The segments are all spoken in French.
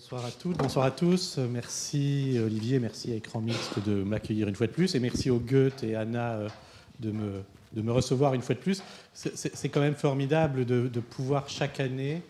Bonsoir à toutes, bonsoir à tous. Merci Olivier, merci à Écran Mixte de m'accueillir une fois de plus. Et merci au Goethe et Anna de me recevoir une fois de plus. C'est quand même formidable de pouvoir chaque année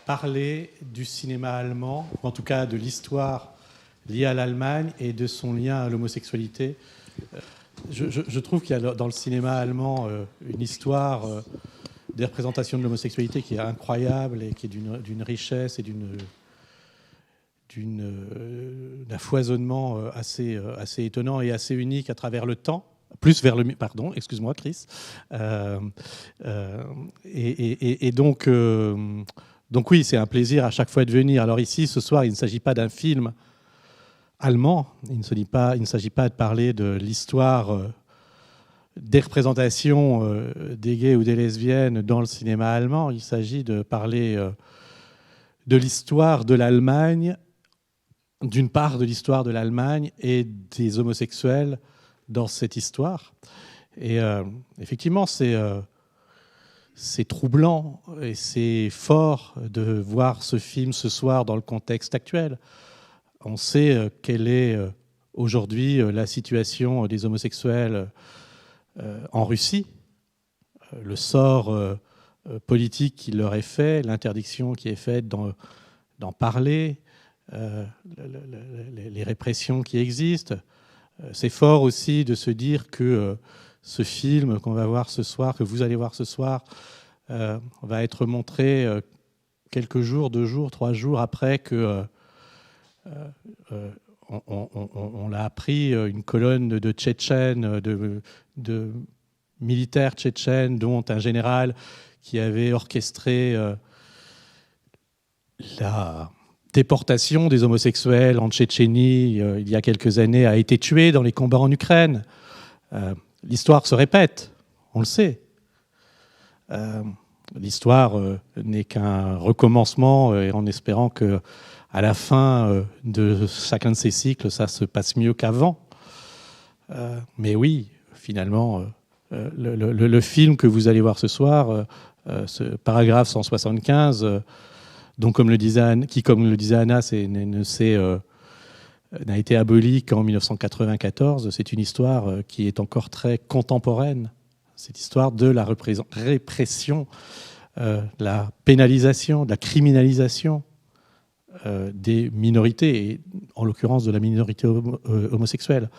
parler du cinéma allemand, ou en tout cas de l'histoire liée à l'Allemagne et de son lien à l'homosexualité. Je trouve qu'il y a dans le cinéma allemand une histoire des représentations de l'homosexualité qui est incroyable et qui est d'une richesse et d'un foisonnement assez étonnant et assez unique à travers le temps, plus vers le... Pardon, excuse-moi Chris. Donc oui, c'est un plaisir à chaque fois de venir. Alors ici, ce soir, il ne s'agit pas d'un film allemand, il ne s'agit pas de parler de l'histoire des représentations des gays ou des lesbiennes dans le cinéma allemand, il s'agit de parler de l'histoire de l'Allemagne, d'une part de l'histoire de l'Allemagne et des homosexuels dans cette histoire. Et effectivement, c'est troublant et c'est fort de voir ce film ce soir dans le contexte actuel. On sait quelle est aujourd'hui la situation des homosexuels en Russie, le sort politique qui leur est fait, l'interdiction qui est faite d'en parler, les répressions qui existent. C'est fort aussi de se dire que ce film qu'on va voir ce soir, que vous allez voir ce soir, va être montré quelques jours, 2 jours, 3 jours après que on l'a appris, une colonne de Tchétchènes, de militaires tchétchènes, dont un général qui avait orchestré la déportation des homosexuels en Tchétchénie il y a quelques années, a été tué dans les combats en Ukraine. L'histoire se répète, on le sait. L'histoire n'est qu'un recommencement, et en espérant que à la fin de chacun de ces cycles, ça se passe mieux qu'avant. Mais oui, finalement, le film que vous allez voir ce soir, ce paragraphe 175, donc comme le disait Anna, n'a été aboli qu'en 1994. C'est une histoire qui est encore très contemporaine. Cette histoire de la répression, la pénalisation, de la criminalisation des minorités, et en l'occurrence de la minorité homosexuelle.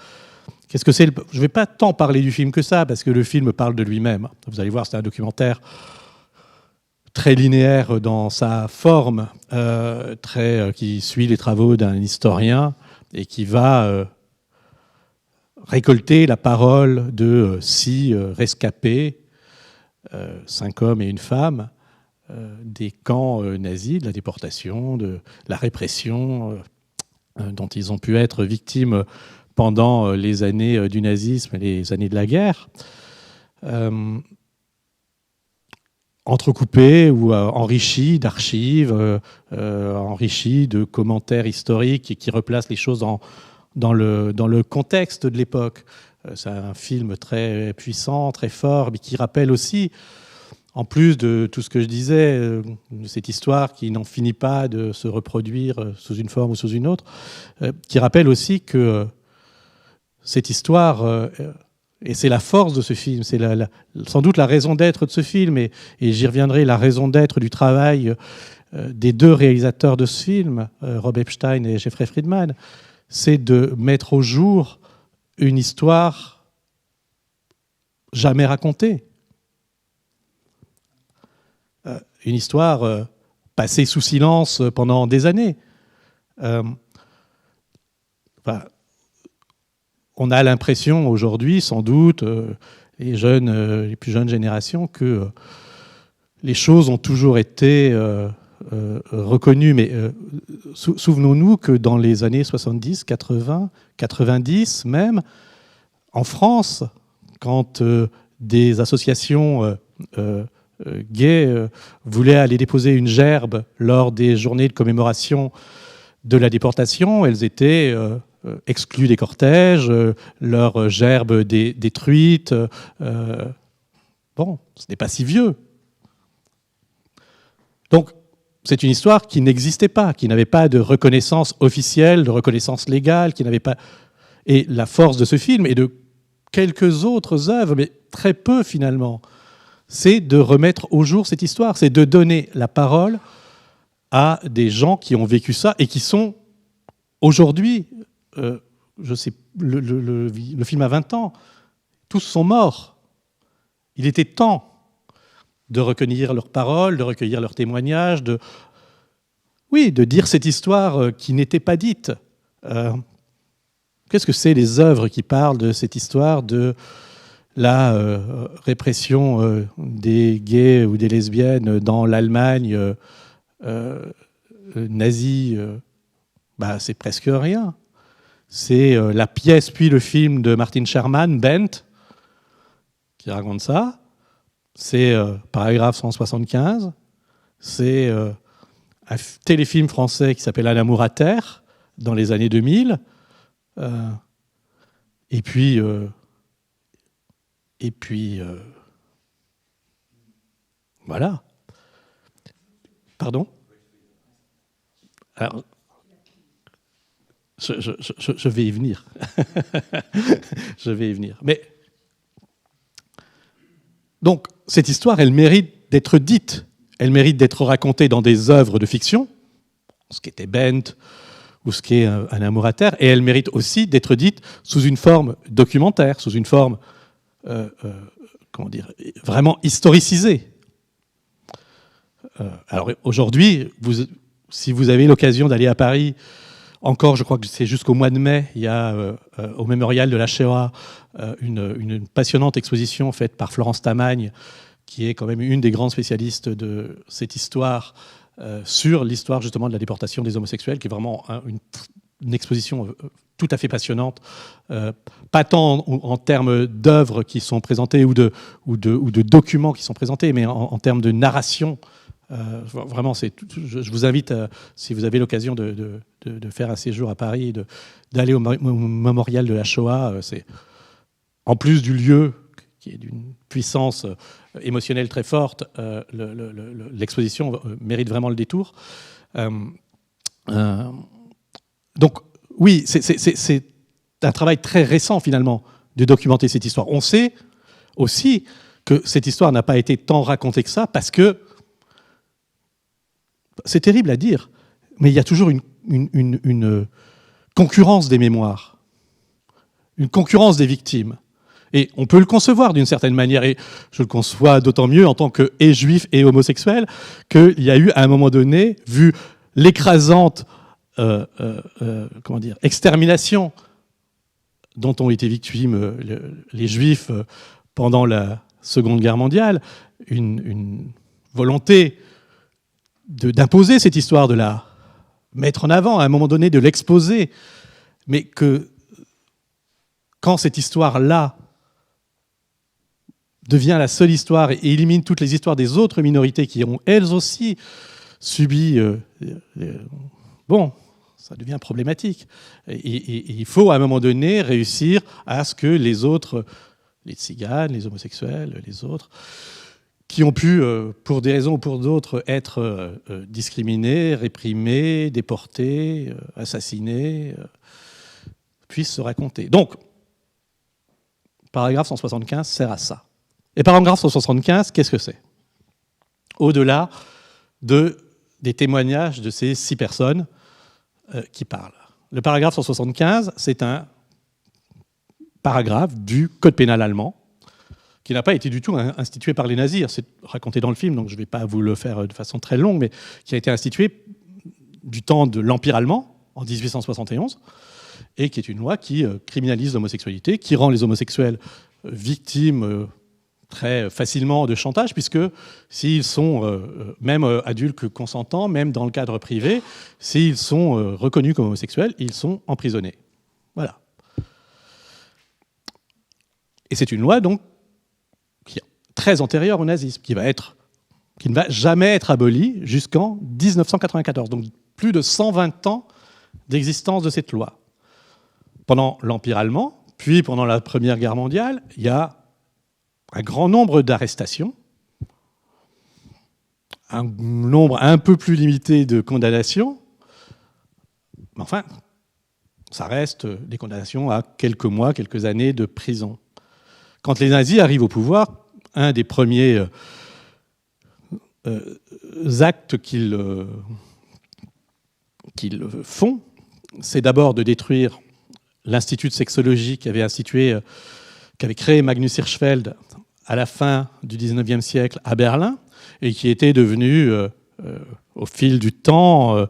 Qu'est-ce que c'est Je ne vais pas tant parler du film que ça, parce que le film parle de lui-même. Vous allez voir, c'est un documentaire très linéaire dans sa forme, qui suit les travaux d'un historien et qui va récolter la parole de 6 rescapés, 5 hommes et une femme, des camps nazis, de la déportation, de la répression dont ils ont pu être victimes pendant les années du nazisme et les années de la guerre, entrecoupés ou enrichis d'archives, enrichis de commentaires historiques qui replacent les choses dans le contexte de l'époque. C'est un film très puissant, très fort, mais qui rappelle aussi, en plus de tout ce que je disais, cette histoire qui n'en finit pas de se reproduire sous une forme ou sous une autre, qui rappelle aussi que cette histoire, et c'est la force de ce film, c'est sans doute la raison d'être de ce film, et j'y reviendrai, la raison d'être du travail des 2 réalisateurs de ce film, Rob Epstein et Jeffrey Friedman, c'est de mettre au jour une histoire jamais racontée. Une histoire passée sous silence pendant des années. On a l'impression aujourd'hui, sans doute, les plus jeunes générations, que les choses ont toujours été reconnues. Mais souvenons-nous que dans les années 70, 80, 90 même, en France, quand des associations gays voulaient aller déposer une gerbe lors des journées de commémoration de la déportation, elles étaient exclues des cortèges, leurs gerbes détruites. Bon, ce n'est pas si vieux. Donc, c'est une histoire qui n'existait pas, qui n'avait pas de reconnaissance officielle, de reconnaissance légale, qui n'avait pas... Et la force de ce film et de quelques autres œuvres, mais très peu finalement, c'est de remettre au jour cette histoire, c'est de donner la parole à des gens qui ont vécu ça et qui sont aujourd'hui, je sais, le film a 20 ans, tous sont morts. Il était temps de recueillir leurs paroles, de recueillir leurs témoignages, de dire cette histoire qui n'était pas dite. Qu'est-ce que c'est les œuvres qui parlent de cette histoire de la répression des gays ou des lesbiennes dans l'Allemagne nazie? C'est presque rien. C'est la pièce puis le film de Martin Sherman, Bent, qui raconte ça. C'est Paragraphe 175. C'est un téléfilm français qui s'appelle Un amour à terre, dans les années 2000. Et puis, voilà. Pardon ? Alors, je vais y venir. Je vais y venir. Mais donc, cette histoire, elle mérite d'être dite. Elle mérite d'être racontée dans des œuvres de fiction, ce qui était Bent ou ce qui est Un amour à terre, et elle mérite aussi d'être dite sous une forme documentaire, sous une forme, vraiment historicisée. Alors aujourd'hui, si vous avez l'occasion d'aller à Paris, encore, je crois que c'est jusqu'au mois de mai, il y a au mémorial de la Shoah une passionnante exposition faite par Florence Tamagne, qui est quand même une des grandes spécialistes de cette histoire, sur l'histoire justement de la déportation des homosexuels, qui est vraiment une exposition tout à fait passionnante, pas tant en termes d'œuvres qui sont présentées ou de documents qui sont présentés, mais en termes de narration. Vraiment, je vous invite, si vous avez l'occasion de faire un séjour à Paris, d'aller au mémorial de la Shoah. C'est, en plus du lieu, qui est d'une puissance émotionnelle très forte, l'exposition mérite vraiment le détour. Donc, oui, c'est un travail très récent, finalement, de documenter cette histoire. On sait aussi que cette histoire n'a pas été tant racontée que ça, parce que c'est terrible à dire, mais il y a toujours une concurrence des mémoires, une concurrence des victimes. Et on peut le concevoir d'une certaine manière, et je le conçois d'autant mieux en tant que et juif et homosexuel, qu'il y a eu à un moment donné, vu l'écrasante extermination dont ont été victimes les juifs pendant la Seconde Guerre mondiale, une volonté d'imposer cette histoire, de la mettre en avant, à un moment donné, de l'exposer, mais que quand cette histoire-là devient la seule histoire et élimine toutes les histoires des autres minorités qui ont elles aussi subi... ça devient problématique. Et il faut, à un moment donné, réussir à ce que les autres, les tziganes, les homosexuels, les autres, qui ont pu, pour des raisons ou pour d'autres, être discriminés, réprimés, déportés, assassinés, puissent se raconter. Donc, paragraphe 175 sert à ça. Et paragraphe 175, qu'est-ce que c'est ? Au-delà des témoignages de ces 6 personnes qui parlent. Le paragraphe 175, c'est un paragraphe du Code pénal allemand qui n'a pas été du tout institué par les nazis. C'est raconté dans le film, donc je ne vais pas vous le faire de façon très longue, mais qui a été institué du temps de l'Empire allemand, en 1871, et qui est une loi qui criminalise l'homosexualité, qui rend les homosexuels victimes très facilement de chantage, puisque s'ils sont, même adultes consentants, même dans le cadre privé, s'ils sont reconnus comme homosexuels, ils sont emprisonnés. Voilà. Et c'est une loi, donc, qui est très antérieure au nazisme, qui ne va jamais être abolie jusqu'en 1994. Donc, plus de 120 ans d'existence de cette loi. Pendant l'Empire allemand, puis pendant la Première Guerre mondiale, il y a un grand nombre d'arrestations un nombre un peu plus limité de condamnations, mais enfin, ça reste des condamnations à quelques mois, quelques années de prison. Quand les nazis arrivent au pouvoir, un des premiers actes qu'ils font, c'est d'abord de détruire l'Institut de sexologie qu'avait créé Magnus Hirschfeld à la fin du XIXe siècle à Berlin, et qui était devenu, au fil du temps,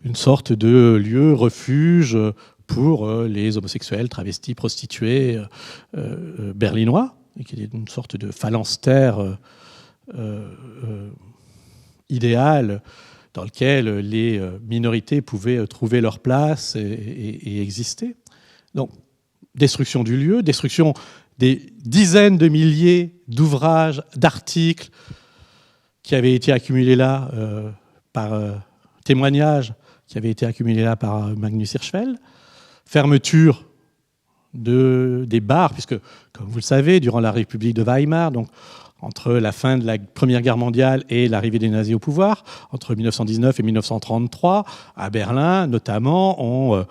une sorte de lieu refuge pour les homosexuels, travestis, prostituées berlinois, et qui était une sorte de phalanstère idéal dans lequel les minorités pouvaient trouver leur place et exister. Donc, destruction du lieu, destruction des dizaines de milliers d'ouvrages, d'articles qui avaient été accumulés là par témoignages qui avaient été accumulés là par Magnus Hirschfeld, fermeture des bars, puisque, comme vous le savez, durant la République de Weimar, donc entre la fin de la Première Guerre mondiale et l'arrivée des nazis au pouvoir, entre 1919 et 1933, à Berlin notamment, ont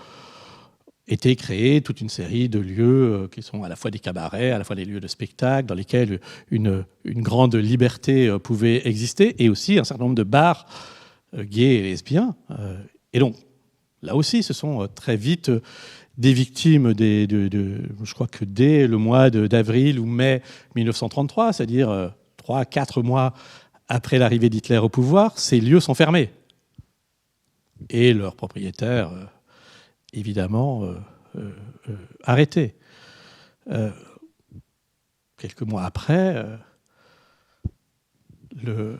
été créés toute une série de lieux qui sont à la fois des cabarets, à la fois des lieux de spectacle, dans lesquels une grande liberté pouvait exister, et aussi un certain nombre de bars gays et lesbiens. Et donc, là aussi, ce sont très vite des victimes, je crois que dès le mois d'avril ou mai 1933, c'est-à-dire 3 à 4 mois après l'arrivée d'Hitler au pouvoir, ces lieux sont fermés. Et leurs propriétaires, évidemment, arrêtés. Quelques mois après, le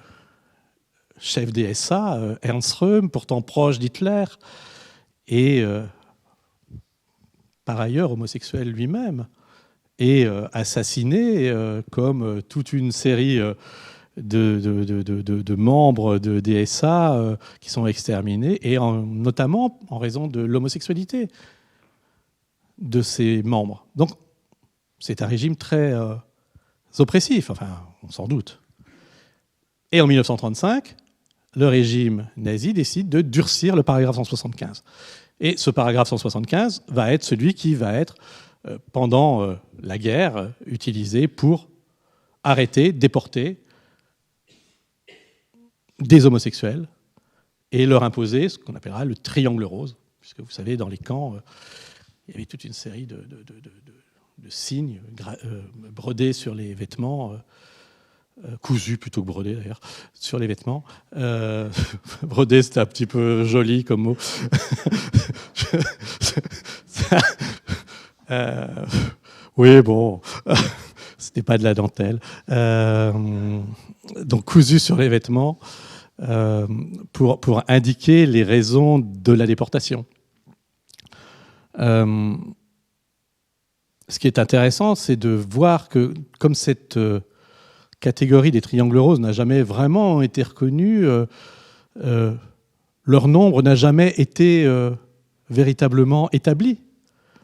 chef des SA, Ernst Röhm, pourtant proche d'Hitler, et par ailleurs homosexuel lui-même, est assassiné comme toute une série de membres de DSA qui sont exterminés, et notamment en raison de l'homosexualité de ces membres. Donc, c'est un régime très oppressif, enfin, on s'en doute. Et en 1935, le régime nazi décide de durcir le paragraphe 175. Et ce paragraphe 175 va être celui qui va être, pendant la guerre, utilisé pour arrêter, déporter des homosexuels et leur imposer ce qu'on appellera le triangle rose, puisque vous savez, dans les camps, il y avait toute une série de signes brodés sur les vêtements, cousus plutôt que brodés d'ailleurs, sur les vêtements. Brodé, c'était un petit peu joli comme mot. Oui, bon, c'était pas de la dentelle. Donc cousu sur les vêtements pour indiquer les raisons de la déportation. Ce qui est intéressant, c'est de voir que, comme cette catégorie des triangles roses n'a jamais vraiment été reconnue, leur nombre n'a jamais été véritablement établi,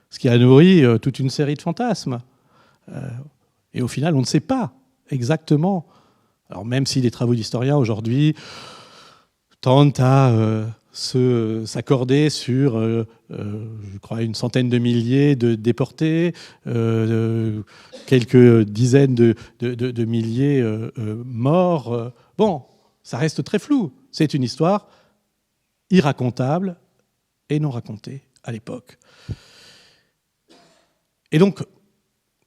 ce qui a nourri toute une série de fantasmes. Et au final, on ne sait pas exactement. Alors même si les travaux d'historiens aujourd'hui tentent à s'accorder sur, je crois, une centaine de milliers de déportés, quelques dizaines de milliers morts. Bon, ça reste très flou. C'est une histoire irracontable et non racontée à l'époque. Et donc,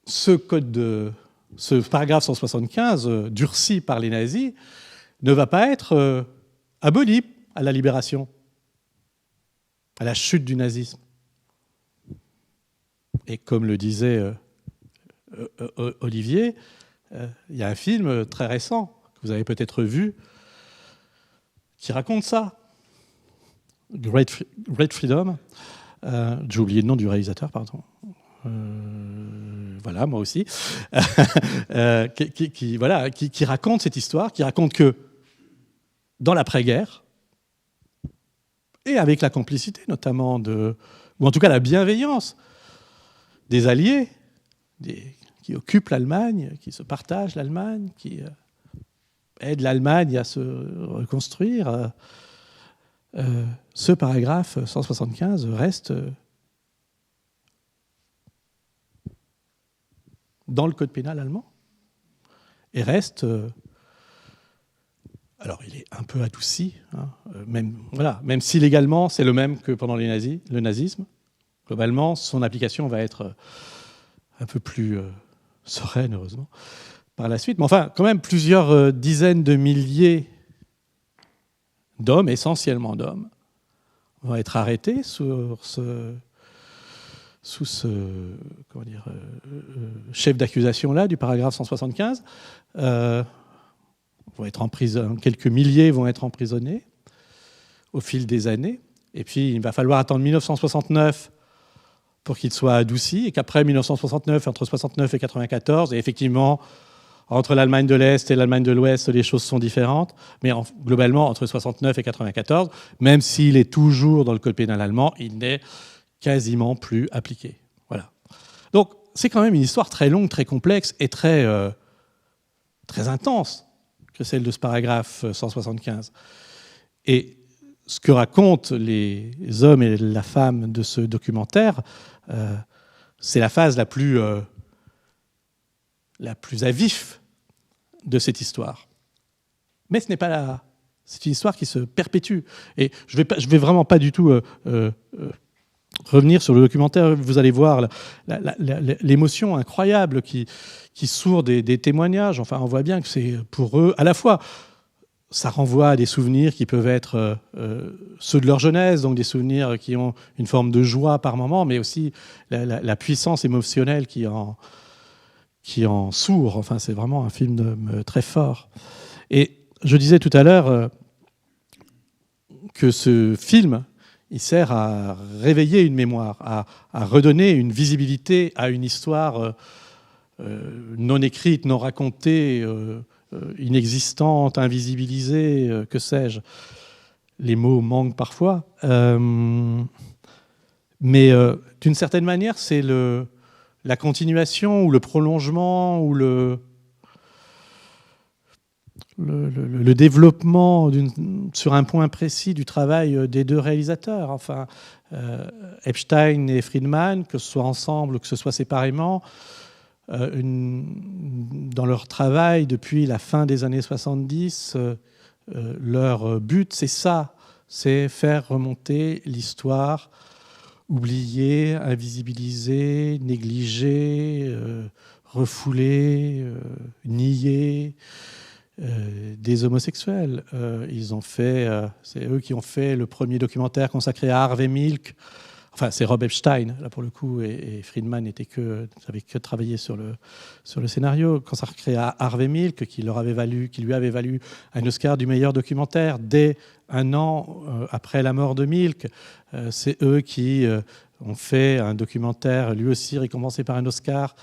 ce paragraphe 175, durci par les nazis, ne va pas être aboli à la libération, à la chute du nazisme. Et comme le disait Olivier, il y a un film très récent, que vous avez peut-être vu, qui raconte ça. Great Freedom. J'ai oublié le nom du réalisateur, pardon. Voilà, moi aussi. qui raconte cette histoire, qui raconte que dans l'après-guerre, et avec la complicité notamment ou en tout cas la bienveillance des alliés qui occupent l'Allemagne, qui se partagent l'Allemagne, qui aide l'Allemagne à se reconstruire, ce paragraphe 175 reste dans le code pénal allemand et reste... alors, il est un peu adouci, hein, même si légalement, c'est le même que pendant le nazisme. Globalement, son application va être un peu plus sereine, heureusement, par la suite. Mais enfin, quand même, plusieurs dizaines de milliers d'hommes, essentiellement d'hommes, vont être arrêtés sous ce chef d'accusation-là, du paragraphe 175. Vont être en prison, quelques milliers vont être emprisonnés au fil des années. Et puis, il va falloir attendre 1969 pour qu'il soit adouci, et qu'après 1969, entre 69 et 94, et effectivement, entre l'Allemagne de l'Est et l'Allemagne de l'Ouest, les choses sont différentes, mais globalement, entre 69 et 94, même s'il est toujours dans le code pénal allemand, il n'est quasiment plus appliqué. Voilà. Donc, c'est quand même une histoire très longue, très complexe et très intense que celle de ce paragraphe 175. Et ce que racontent les hommes et la femme de ce documentaire, c'est la phase la plus à vif de cette histoire. Mais ce n'est pas c'est une histoire qui se perpétue. Et je vais vraiment pas du tout revenir sur le documentaire. Vous allez voir l'émotion incroyable qui sourd des témoignages. Enfin, on voit bien que c'est pour eux, à la fois, ça renvoie à des souvenirs qui peuvent être ceux de leur jeunesse, donc des souvenirs qui ont une forme de joie par moment, mais aussi la puissance émotionnelle qui en sourd. Enfin, c'est vraiment un film très fort. Et je disais tout à l'heure que ce film, il sert à réveiller une mémoire, à redonner une visibilité à une histoire non écrite, non racontée, inexistante, invisibilisée, que sais-je. Les mots manquent parfois. Mais d'une certaine manière, c'est la continuation ou le prolongement ou le développement sur un point précis du travail des deux réalisateurs. Enfin, Epstein et Friedman, que ce soit ensemble ou que ce soit séparément, dans leur travail depuis la fin des années 70, leur but, c'est ça, c'est faire remonter l'histoire oubliée, invisibilisée, négligée, refoulée, niée, des homosexuels. C'est eux qui ont fait le premier documentaire consacré à Harvey Milk. Enfin, c'est Rob Epstein, là pour le coup, et Friedman n'avait que travaillé sur le scénario, consacré à Harvey Milk, qui lui avait valu un Oscar du meilleur documentaire dès un an après la mort de Milk. C'est eux qui ont fait un documentaire, lui aussi récompensé par un Oscar,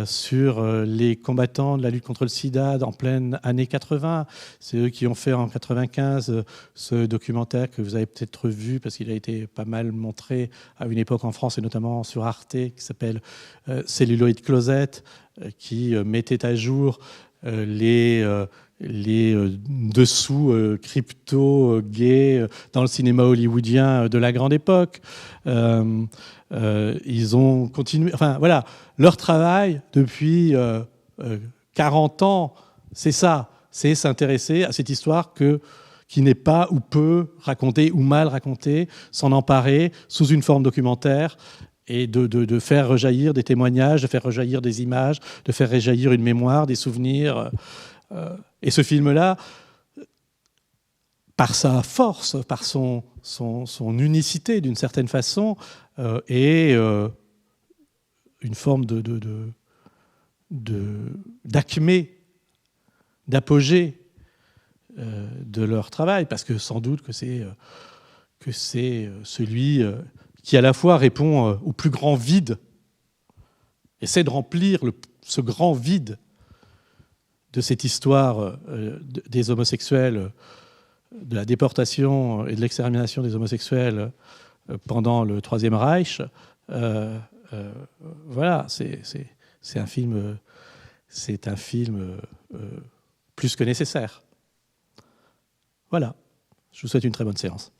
sur les combattants de la lutte contre le sida en pleine année 80. C'est eux qui ont fait en 95 ce documentaire que vous avez peut-être vu parce qu'il a été pas mal montré à une époque en France et notamment sur Arte, qui s'appelle Celluloid Closet, qui mettait à jour les dessous crypto-gays dans le cinéma hollywoodien de la grande époque. Ils ont continué... Enfin, voilà, leur travail depuis 40 ans, c'est ça. C'est s'intéresser à cette histoire qui n'est pas ou peu racontée ou mal racontée, s'en emparer sous une forme documentaire et de faire rejaillir des témoignages, de faire rejaillir des images, de faire rejaillir une mémoire, des souvenirs... Et ce film-là, par sa force, par son unicité d'une certaine façon, est une forme d'acmé, d'apogée de leur travail, parce que sans doute que c'est celui qui à la fois répond au plus grand vide, essaie de remplir ce grand vide de cette histoire des homosexuels, de la déportation et de l'extermination des homosexuels pendant le Troisième Reich. Voilà, c'est un film plus que nécessaire. Voilà. Je vous souhaite une très bonne séance.